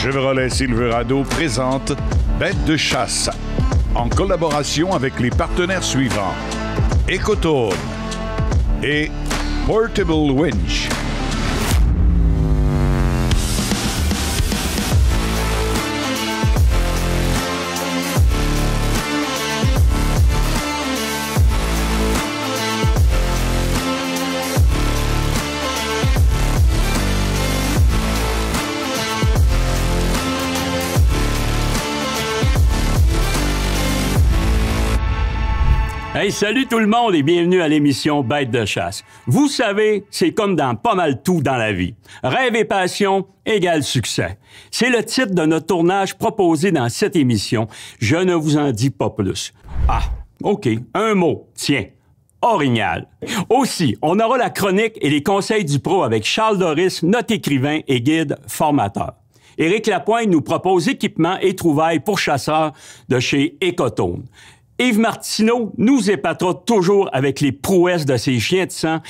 Chevrolet Silverado présente Bête de chasse en collaboration avec les partenaires suivants: Ecotone et Portable Winch. Hey, salut tout le monde et bienvenue à l'émission Bête de chasse. Vous savez, c'est comme dans pas mal tout dans la vie. Rêve et passion égale succès. C'est le titre de notre tournage proposé dans cette émission. Je ne vous en dis pas plus. Ah, OK, un mot, tiens. Orignal. Aussi, on aura la chronique et les conseils du pro avec Charles Doris, notre écrivain et guide formateur. Éric Lapointe nous propose équipements et trouvailles pour chasseurs de chez Ecotone. Yves Martineau nous épatera toujours avec les prouesses de ses chiens de sang.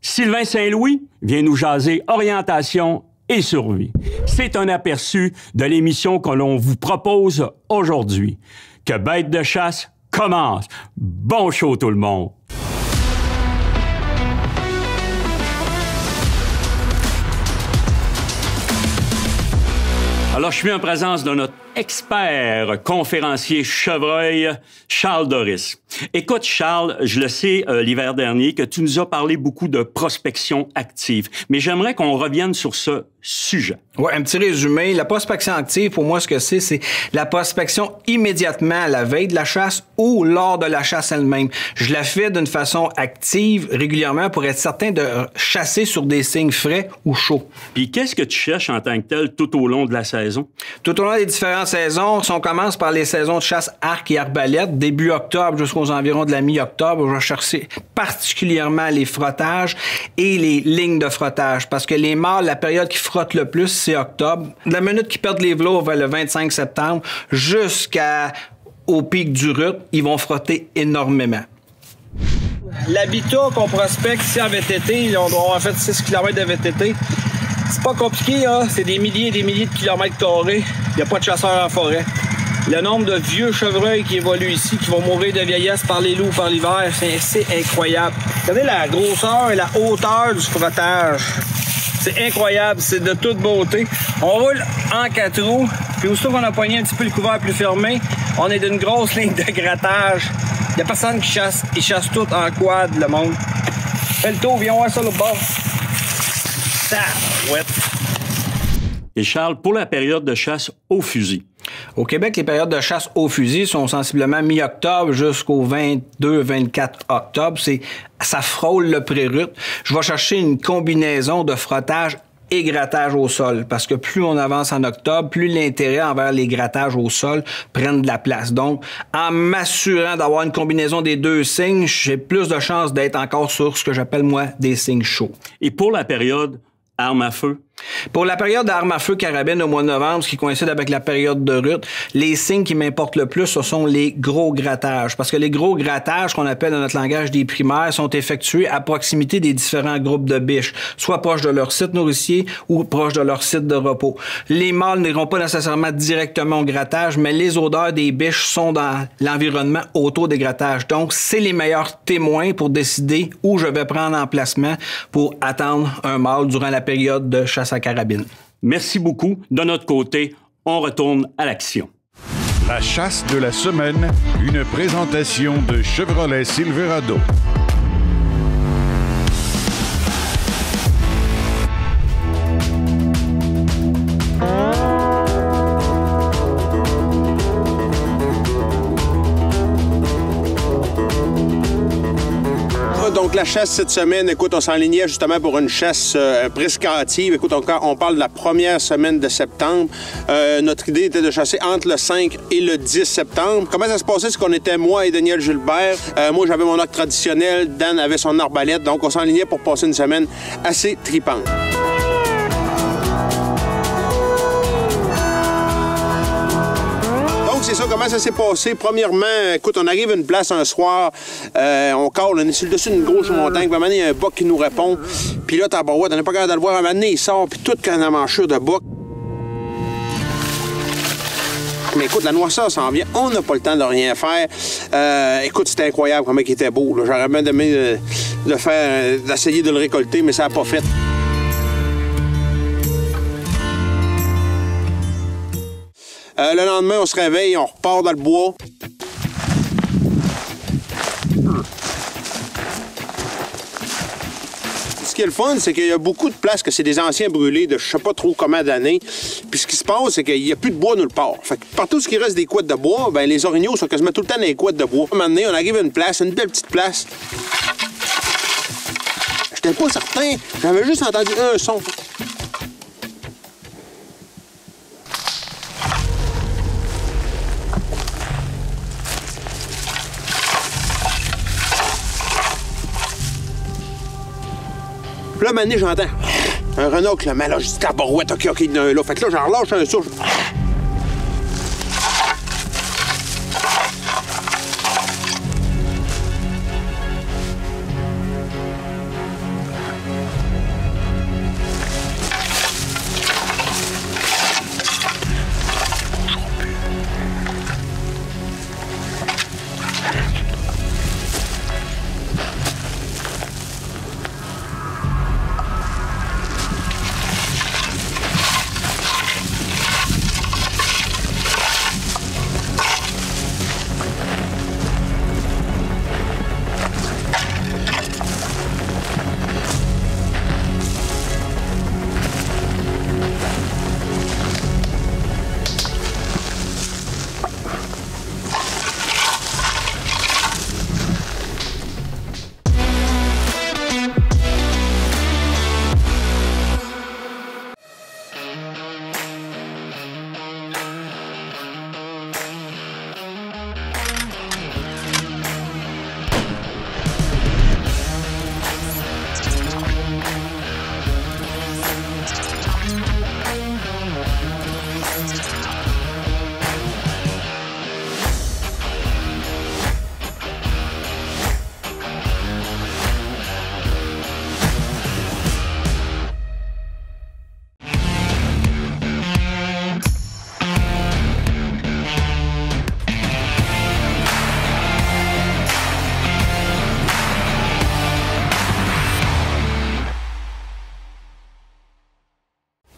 Sylvain Saint-Louis vient nous jaser orientation et survie. C'est un aperçu de l'émission que l'on vous propose aujourd'hui. Que Bête de chasse commence. Bon show tout le monde! Alors, je suis en présence de notre expert conférencier chevreuil, Charles Doris. Écoute, Charles, je le sais l'hiver dernier que tu nous as parlé beaucoup de prospection active, mais j'aimerais qu'on revienne sur ce sujet. Oui, un petit résumé. La prospection active, pour moi, ce que c'est la prospection immédiatement à la veille de la chasse ou lors de la chasse elle-même. Je la fais d'une façon active régulièrement pour être certain de chasser sur des signes frais ou chauds. Puis qu'est-ce que tu cherches en tant que tel tout au long de la saison? Tout au long des différentes saisons, si on commence par les saisons de chasse arc et arbalète, début octobre jusqu'aux environs de la mi-octobre, je vais chercher particulièrement les frottages et les lignes de frottage parce que les mâles, la période qui frottent le plus, c'est octobre. De la minute qu'ils perdent les velours vers le 25 septembre jusqu'au pic du rut, ils vont frotter énormément. L'habitat qu'on prospecte ici en VTT, on doit avoir fait 6 km de VTT. C'est pas compliqué, hein? C'est des milliers et des milliers de kilomètres carrés. Il n'y a pas de chasseurs en forêt. Le nombre de vieux chevreuils qui évoluent ici, qui vont mourir de vieillesse par les loups par l'hiver, c'est incroyable. Regardez la grosseur et la hauteur du frottage. C'est incroyable, c'est de toute beauté. On roule en 4 roues, puis aussitôt qu'on a poigné un petit peu le couvert plus fermé, on est d'une grosse ligne de grattage. Il n'y a personne qui chasse. Ils chassent tout en quad, le monde. Fais le tour, viens voir ça l'autre bord. Ouais. Et Charles, pour la période de chasse au fusil. Au Québec, les périodes de chasse au fusil sont sensiblement mi-octobre jusqu'au 22-24 octobre. Ça frôle le pré-rut. Je vais chercher une combinaison de frottage et grattage au sol, parce que plus on avance en octobre, plus l'intérêt envers les grattages au sol prennent de la place. Donc, en m'assurant d'avoir une combinaison des deux signes, j'ai plus de chances d'être encore sur ce que j'appelle, moi, des signes chauds. Et pour la période arme à feu? Pour la période d'armes à feu carabine au mois de novembre, ce qui coïncide avec la période de rut, les signes qui m'importent le plus, ce sont les gros grattages. Parce que les gros grattages, qu'on appelle dans notre langage des primaires, sont effectués à proximité des différents groupes de biches, soit proches de leur site nourricier ou proches de leur site de repos. Les mâles n'iront pas nécessairement directement au grattage, mais les odeurs des biches sont dans l'environnement autour des grattages. Donc, c'est les meilleurs témoins pour décider où je vais prendre emplacement pour attendre un mâle durant la période de chasse à carabine. Merci beaucoup. De notre côté, on retourne à l'action. La chasse de la semaine, une présentation de Chevrolet Silverado. Donc, la chasse cette semaine, écoute, on s'enlignait justement pour une chasse prescriptive. Écoute, on parle de la première semaine de septembre. Notre idée était de chasser entre le 5 et le 10 septembre. Comment ça se passait? C'est qu'on était moi et Daniel Gilbert. Moi, j'avais mon arc traditionnel. Dan avait son arbalète. Donc, on s'enlignait pour passer une semaine assez tripante. C'est ça, comment ça s'est passé? Premièrement, écoute, on arrive à une place un soir, on colle, on est sur le dessus d'une grosse montagne, puis à un moment donné, il y a un boc qui nous répond, puis là, t'as on n'est pas capable de le voir, à un moment donné, il sort, puis tout quand la manchure de boc. Mais écoute, la noirceur s'en vient. On n'a pas le temps de rien faire. Écoute, c'était incroyable comment il était beau. J'aurais bien aimé d'essayer de le récolter, mais ça n'a pas fait. Le lendemain, on se réveille, on repart dans le bois. Ce qui est le fun, c'est qu'il y a beaucoup de places que c'est des anciens brûlés de je sais pas trop combien d'années. Puis ce qui se passe, c'est qu'il n'y a plus de bois nulle part. Fait que partout ce qui reste des couettes de bois, ben les orignaux sont quasiment tout le temps dans les couettes de bois. Un moment donné, on arrive à une place, une belle petite place. J'étais pas certain, j'avais juste entendu un son. Puis là, maintenant, j'entends un renard clamant. Là, je dis tabarouette, OK, il y en a un là. Fait que là, j'en relâche un souffle.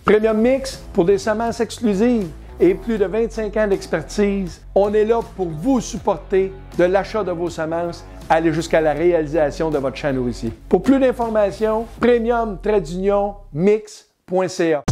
Premium Mix, pour des semences exclusives et plus de 25 ans d'expertise, on est là pour vous supporter de l'achat de vos semences, aller jusqu'à la réalisation de votre champ nourricier. Pour plus d'informations, premium-mix.ca.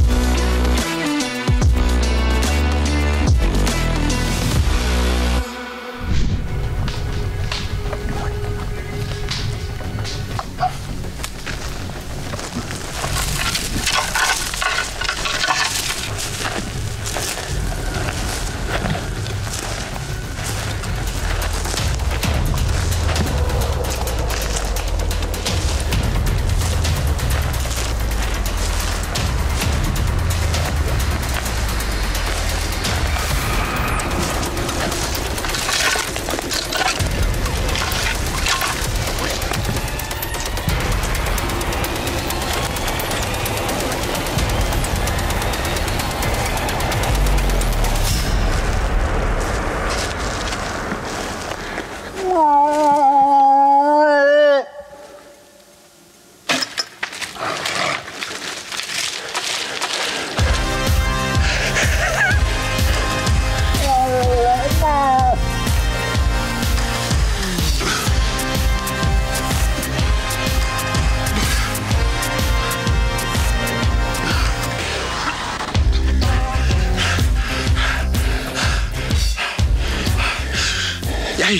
Hey,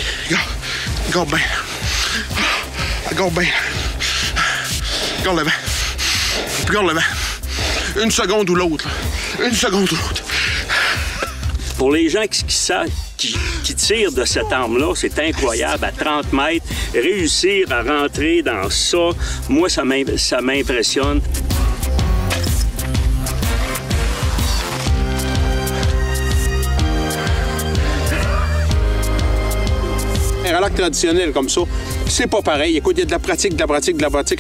regarde bien. Regarde bien. Regarde le vent. Regarde le vent. Une seconde ou l'autre. Une seconde ou l'autre. Pour les gens qui tirent de cette arme-là, c'est incroyable. À 30 mètres, réussir à rentrer dans ça, moi, ça m'impressionne. Un relax traditionnel comme ça, c'est pas pareil. Écoute, il y a de la pratique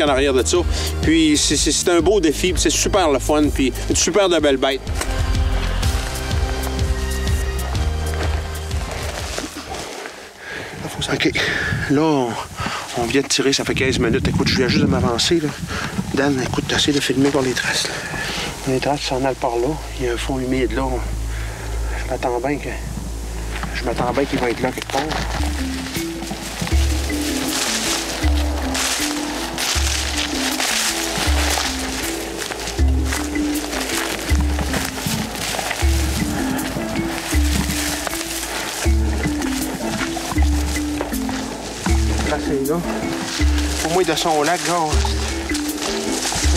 en arrière de ça. Puis c'est un beau défi, puis c'est super le fun, puis une super de belle bête. OK. Là, on vient de tirer, ça fait 15 minutes. Écoute, je viens juste de m'avancer, là. Dan, écoute, t'essaies de filmer par les traces, là. Les traces s'en allent par là. Il y a un fond humide, là. Je m'attends bien qu'il va être là quelque part. Là. Pour moi, il descend au lac, gars.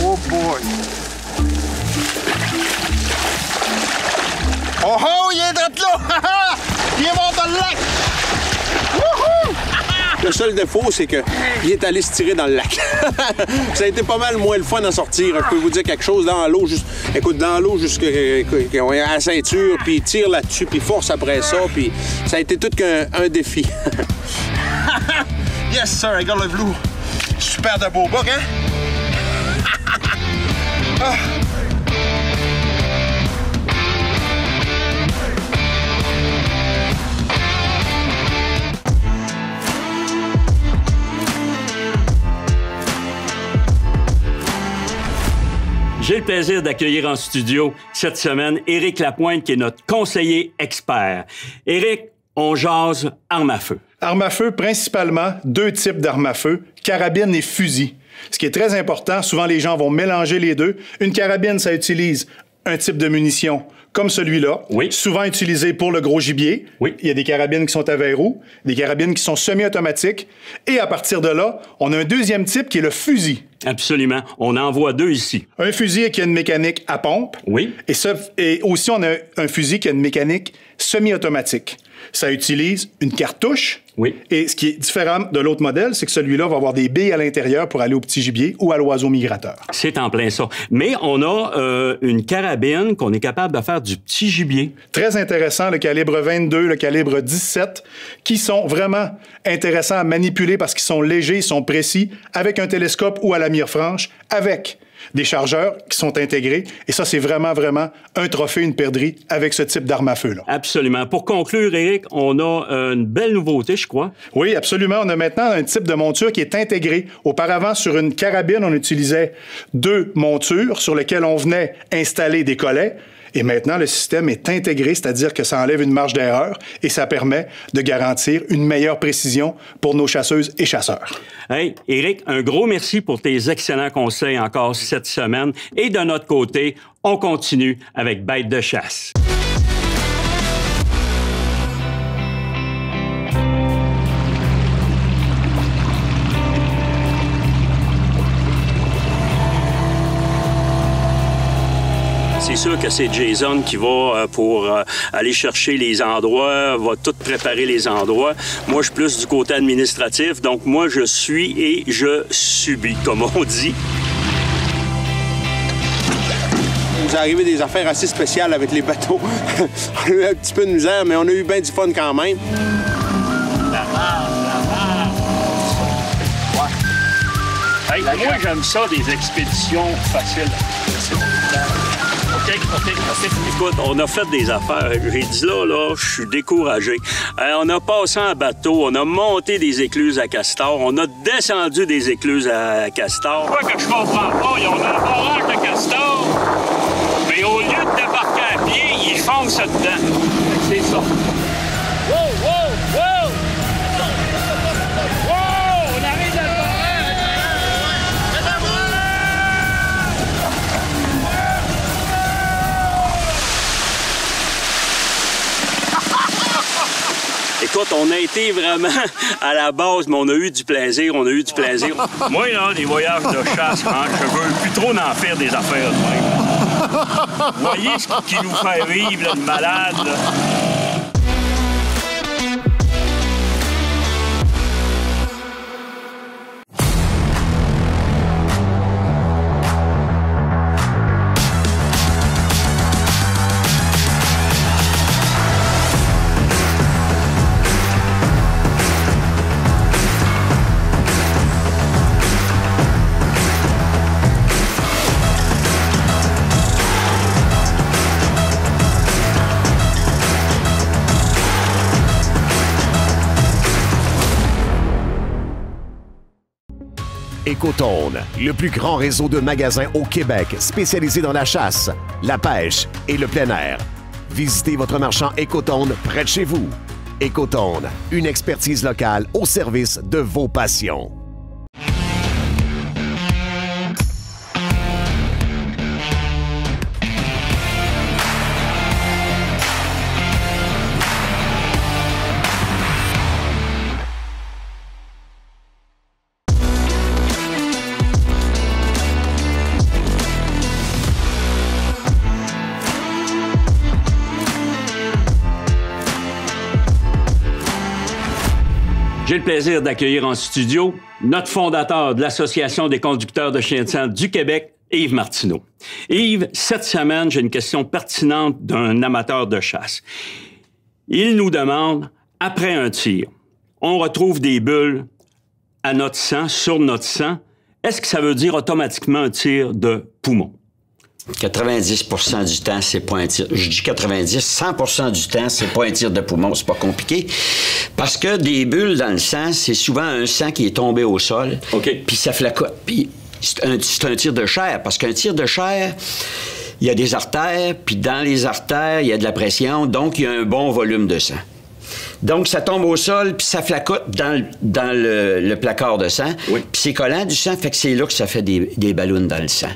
Oh boy! Oh oh, il est drette là! Il est mort dans le lac! Wouhou! Le seul défaut, c'est qu'il est allé se tirer dans le lac. Ça a été pas mal moins le fun d'en sortir. Je peux vous dire quelque chose, dans l'eau, jusqu'à la ceinture, puis il tire là-dessus, puis force après ça, puis ça a été tout qu'un défi. Yes, sir, regarde le velours. Super de beau bug, hein? Ah. J'ai le plaisir d'accueillir en studio cette semaine Éric Lapointe, qui est notre conseiller expert. Éric, on jase armes à feu. Armes à feu, principalement, 2 types d'armes à feu, carabine et fusil. Ce qui est très important, souvent les gens vont mélanger les deux. Une carabine, ça utilise un type de munition comme celui-là, oui. Souvent utilisé pour le gros gibier. Oui. Il y a des carabines qui sont à verrou, des carabines qui sont semi-automatiques. Et à partir de là, on a un deuxième type qui est le fusil. Absolument. On en voit 2 ici. Un fusil qui a une mécanique à pompe. Oui. Et aussi, on a un fusil qui a une mécanique semi-automatique. Ça utilise une cartouche. Oui. Et ce qui est différent de l'autre modèle, c'est que celui-là va avoir des billes à l'intérieur pour aller au petit gibier ou à l'oiseau migrateur. C'est en plein ça. Mais on a une carabine qu'on est capable de faire du petit gibier. Très intéressant, le calibre 22, le calibre 17, qui sont vraiment intéressants à manipuler parce qu'ils sont légers, ils sont précis, avec un télescope ou à la mire franche, avec des chargeurs qui sont intégrés. Et ça, c'est vraiment, vraiment un trophée, une perdrix avec ce type d'arme à feu-là. Absolument. Pour conclure, Éric, on a une belle nouveauté, je crois. Oui, absolument. On a maintenant un type de monture qui est intégré. Auparavant, sur une carabine, on utilisait 2 montures sur lesquelles on venait installer des collets. Et maintenant, le système est intégré, c'est-à-dire que ça enlève une marge d'erreur et ça permet de garantir une meilleure précision pour nos chasseuses et chasseurs. Hey, Éric, un gros merci pour tes excellents conseils encore cette semaine. Et de notre côté, on continue avec Bête de chasse. C'est sûr que c'est Jason qui va pour aller chercher les endroits, va tout préparer les endroits. Moi, je suis plus du côté administratif, donc moi, je suis et je subis, comme on dit. Il nous est arrivé des affaires assez spéciales avec les bateaux. On a eu un petit peu de misère, mais on a eu bien du fun quand même. Hey, moi, j'aime ça, des expéditions faciles. OK. Écoute, on a fait des affaires. J'ai dit là, je suis découragé. On a passé en bateau, on a monté des écluses à castor, on a descendu des écluses à castor. Quoi que je comprends pas, ils ont un barrage de castor, mais au lieu de débarquer à pied, ils foncent dedans. C'est ça. Wow! On arrive dans le barrage! Écoute, on a été vraiment à la base, mais on a eu du plaisir, Moi, là, les voyages de chasse, je veux plus trop en faire des affaires de même. Vous voyez ce qui nous fait vivre, là, le malade, là? Écotone, le plus grand réseau de magasins au Québec spécialisé dans la chasse, la pêche et le plein air. Visitez votre marchand Écotone près de chez vous. Écotone, une expertise locale au service de vos passions. J'ai le plaisir d'accueillir en studio notre fondateur de l'Association des conducteurs de chiens de sang du Québec, Yves Martineau. Yves, cette semaine, j'ai une question pertinente d'un amateur de chasse. Il nous demande, après un tir, on retrouve des bulles à notre sang, sur notre sang. Est-ce que ça veut dire automatiquement un tir de poumon? 90% du temps, c'est pas un tir. Je dis 90, 100% du temps, c'est pas un tir de poumon. C'est pas compliqué. Parce que des bulles dans le sang, c'est souvent un sang qui est tombé au sol. OK. Puis ça flacote. Puis c'est un tir de chair. Parce qu'un tir de chair, il y a des artères. Puis dans les artères, il y a de la pression. Donc, il y a un bon volume de sang. Donc, ça tombe au sol, puis ça flacote dans le placard de sang. Oui. Puis c'est collant du sang, fait que c'est là que ça fait des ballons dans le sang.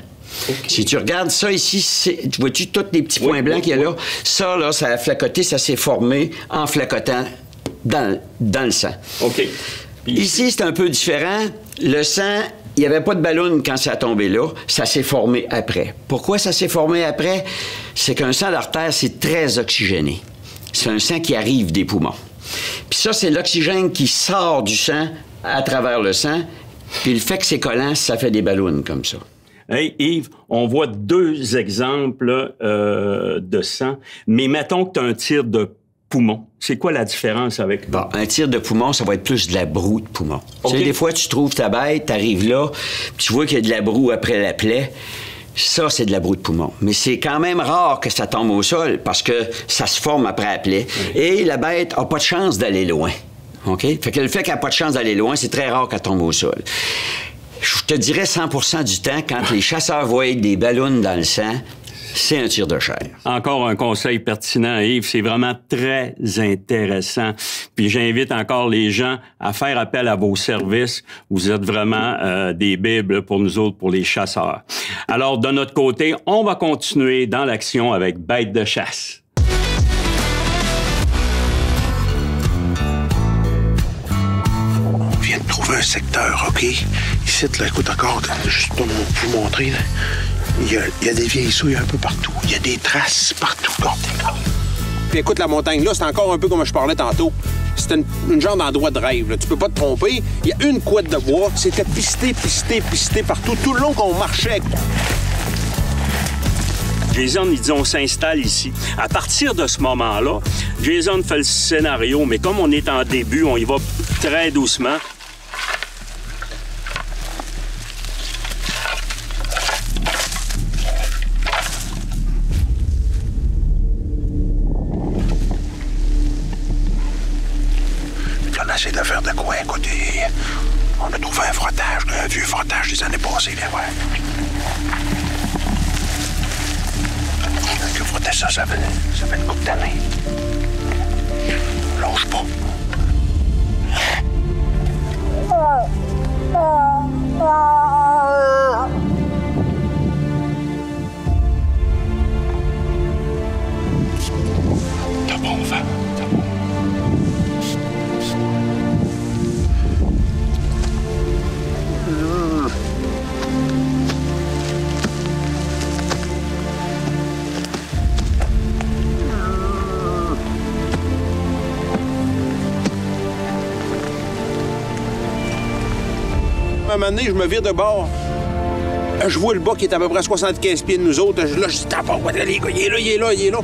Okay. Si tu regardes ça ici, tu vois-tu tous les petits points blancs qu'il y a là? Ça, là, ça a flacoté, ça s'est formé en flacotant dans le sang. OK. Puis ici, c'est un peu différent. Le sang, il n'y avait pas de ballon quand ça a tombé là. Ça s'est formé après. Pourquoi ça s'est formé après? C'est qu'un sang d'artère, c'est très oxygéné. C'est un sang qui arrive des poumons. Puis ça, c'est l'oxygène qui sort du sang à travers le sang. Puis le fait que c'est collant, ça fait des ballons comme ça. Hey Yves, on voit deux exemples de sang, mais mettons que tu as un tir de poumon. C'est quoi la différence avec... Bon, un tir de poumon, ça va être plus de la broue de poumon. Okay. Tu sais, des fois, tu trouves ta bête, t'arrives là, tu vois qu'il y a de la broue après la plaie. Ça, c'est de la broue de poumon. Mais c'est quand même rare que ça tombe au sol parce que ça se forme après la plaie. Oui. Et la bête n'a pas de chance d'aller loin. OK? Fait que le fait qu'elle n'a pas de chance d'aller loin, c'est très rare qu'elle tombe au sol. Je te dirais 100% du temps, quand les chasseurs voient des ballons dans le sang, c'est un tir de chair. Encore un conseil pertinent, Yves. C'est vraiment très intéressant. Puis j'invite encore les gens à faire appel à vos services. Vous êtes vraiment des bibles pour nous autres, pour les chasseurs. Alors, de notre côté, on va continuer dans l'action avec Bête de chasse. On vient de trouver un secteur, OK? Ici, là, écoute encore, juste pour vous montrer, là. Il y a des vieilles souilles un peu partout. Il y a des traces partout. Puis écoute, la montagne, là, c'est encore un peu comme je parlais tantôt. C'était une genre d'endroit de rêve. Là. Tu peux pas te tromper. Il y a une couette de bois. C'était pisté partout, tout le long qu'on marchait. Jason, il dit on s'installe ici. À partir de ce moment-là, Jason fait le scénario, mais comme on est en début, on y va très doucement. Essayer de faire de quoi? Écoutez, on a trouvé un frottage, un vieux frottage des années passées, viens voir. Que frotter ça fait une couple d'années. Lâche pas. T'as bon vent, t'as bon. À un moment donné, je me vire de bord. Je vois le bas qui est à peu près 75 pieds de nous autres. Là, je dis, t'as pas, les gars, il est là.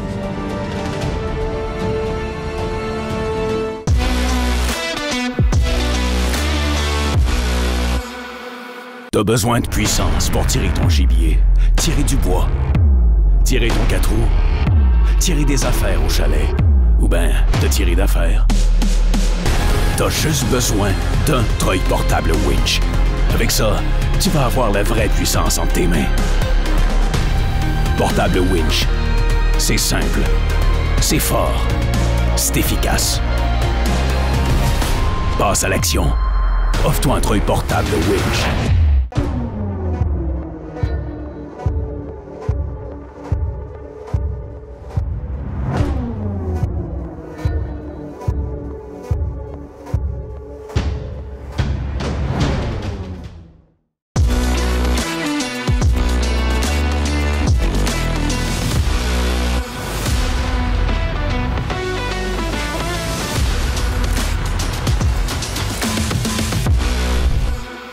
T'as besoin de puissance pour tirer ton gibier, tirer du bois, tirer ton 4 roues, tirer des affaires au chalet, ou ben te tirer d'affaires. T'as juste besoin d'un treuil portable winch. Avec ça, tu vas avoir la vraie puissance entre tes mains. Portable Winch. C'est simple. C'est fort. C'est efficace. Passe à l'action. Offre-toi un treuil portable Winch.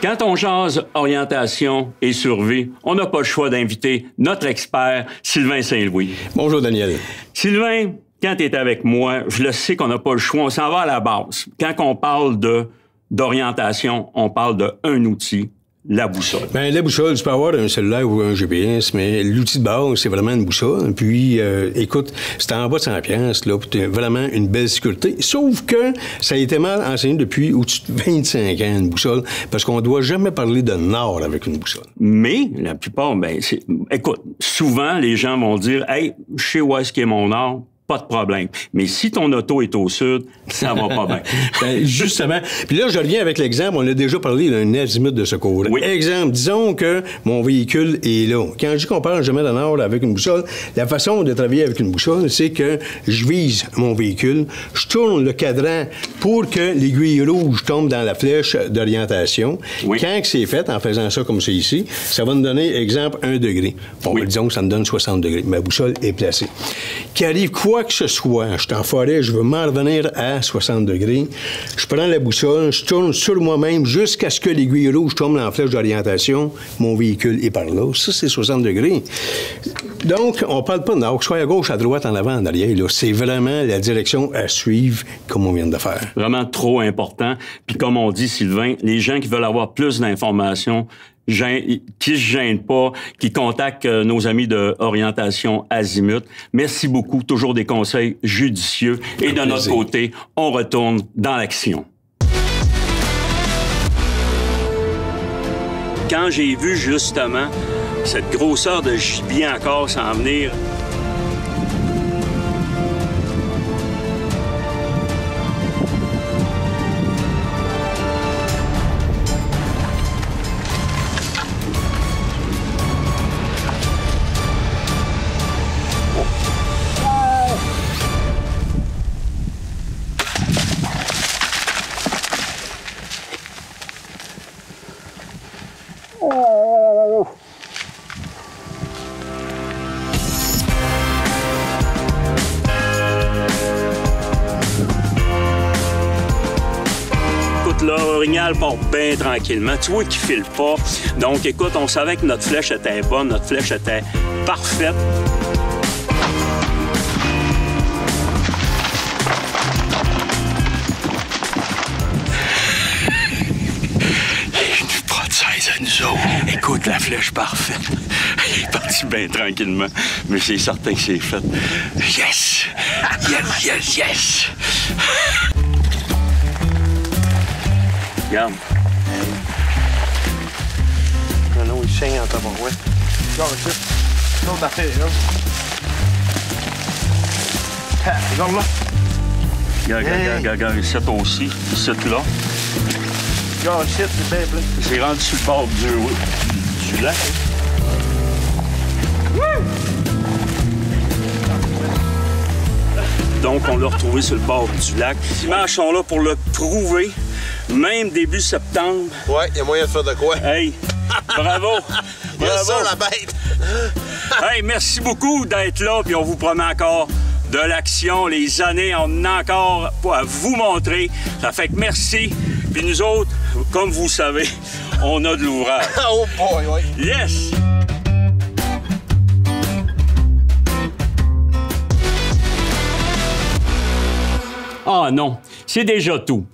Quand on jase orientation et survie, on n'a pas le choix d'inviter notre expert, Sylvain Saint-Louis. Bonjour, Daniel. Sylvain, quand tu es avec moi, je le sais qu'on n'a pas le choix, on s'en va à la base. Quand on parle d'orientation, on parle d'un outil, la boussole. Ben, la boussole, tu peux avoir un cellulaire ou un GPS, mais l'outil de base, c'est vraiment une boussole. Puis, écoute, c'est en bas de 100$, là, puis vraiment une belle sécurité. Sauf que ça a été mal enseigné depuis au-dessus de 25 ans, une boussole, parce qu'on doit jamais parler de nord avec une boussole. Mais, la plupart, écoute, souvent, les gens vont dire, « Hey, je sais où est-ce qu'est mon nord. » Pas de problème. Mais si ton auto est au sud, ça va pas bien. Ben, justement. Puis là, je reviens avec l'exemple. On a déjà parlé d'un azimut de secours. Oui. Exemple, disons que mon véhicule est là. Quand je dis qu'on parle jamais de nord avec une boussole, la façon de travailler avec une boussole, c'est que je vise mon véhicule, je tourne le cadran pour que l'aiguille rouge tombe dans la flèche d'orientation. Oui. Quand c'est fait, en faisant ça comme c'est ici, ça va nous donner, exemple, 1 degré. Bon, oui. Disons que ça me donne 60 degrés. Ma boussole est placée. Qu'il arrive quoi que ce soit, je suis en forêt, je veux m'en revenir à 60 degrés, je prends la boussole, je tourne sur moi-même jusqu'à ce que l'aiguille rouge tombe dans la flèche d'orientation, mon véhicule est par là. Ça, c'est 60 degrés. Donc, on parle pas de nord, que ce soit à gauche, à droite, en avant, en arrière. Là. C'est vraiment la direction à suivre comme on vient de faire. Vraiment trop important. Puis comme on dit, Sylvain, les gens qui veulent avoir plus d'informations, qui se gênent pas, qui contactent nos amis de Orientation Azimut. Merci beaucoup. Toujours des conseils judicieux. Et de notre côté, on retourne dans l'action. Quand j'ai vu justement cette grosseur de gibier encore s'en venir, l'orignal part bien tranquillement. Tu vois qu'il file pas. Donc, écoute, on savait que notre flèche était bonne, notre flèche était parfaite. Il nous protège à nous autres. Écoute, la flèche parfaite. Il est parti bien tranquillement, mais c'est certain que c'est fait. Yes! Yes, yes, yes! Regarde. Non, il saigne en tabarouette. Regarde ça. C'est une autre affaire, là. Regarde là. Regarde, ici aussi. Ici là. Regarde ici, c'est bien plein. C'est rendu sur le bord du lac. Donc, on l'a retrouvé sur le bord du lac. Les images sont là pour le prouver. Même début septembre. Ouais, il y a moyen de faire de quoi? Hey, bravo! Il y a bravo! ça, la bête! Hey, merci beaucoup d'être là, puis on vous promet encore de l'action. Les années, on a encore à vous montrer. Ça fait que merci. Puis nous autres, comme vous savez, on a de l'ouvrage. Oh boy, oui! Yes! Ah non, c'est déjà tout.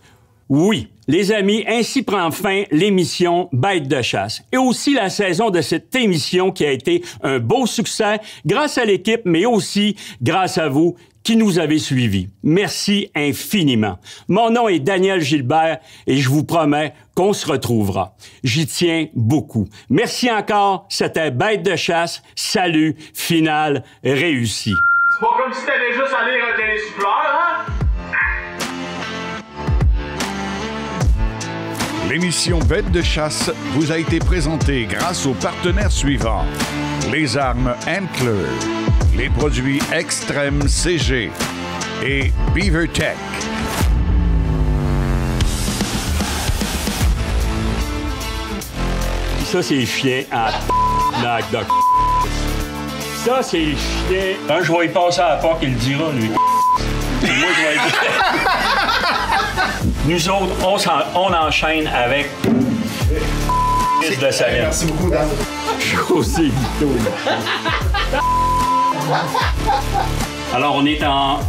Oui, les amis, ainsi prend fin l'émission Bête de chasse et aussi la saison de cette émission qui a été un beau succès grâce à l'équipe, mais aussi grâce à vous qui nous avez suivis. Merci infiniment. Mon nom est Daniel Gilbert et je vous promets qu'on se retrouvera. J'y tiens beaucoup. Merci encore. C'était Bête de chasse. Salut, finale réussie. C'est pas comme si t'avais juste à lire un télésouffleur, hein? L'émission Bête de chasse vous a été présentée grâce aux partenaires suivants. Les armes Antler, les produits Extrême CG et BeaverTech. Ça, c'est chien à doc. Ça, c'est chien. Quand je vais y passer à la porte, il le dira, lui. Moi, je vais y... Nous autres, on enchaîne avec... de Saline. Merci beaucoup, Dan. José Vito. Alors, on est en...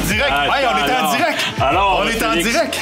Direct! Ouais, on est en direct! Alors, on est en direct!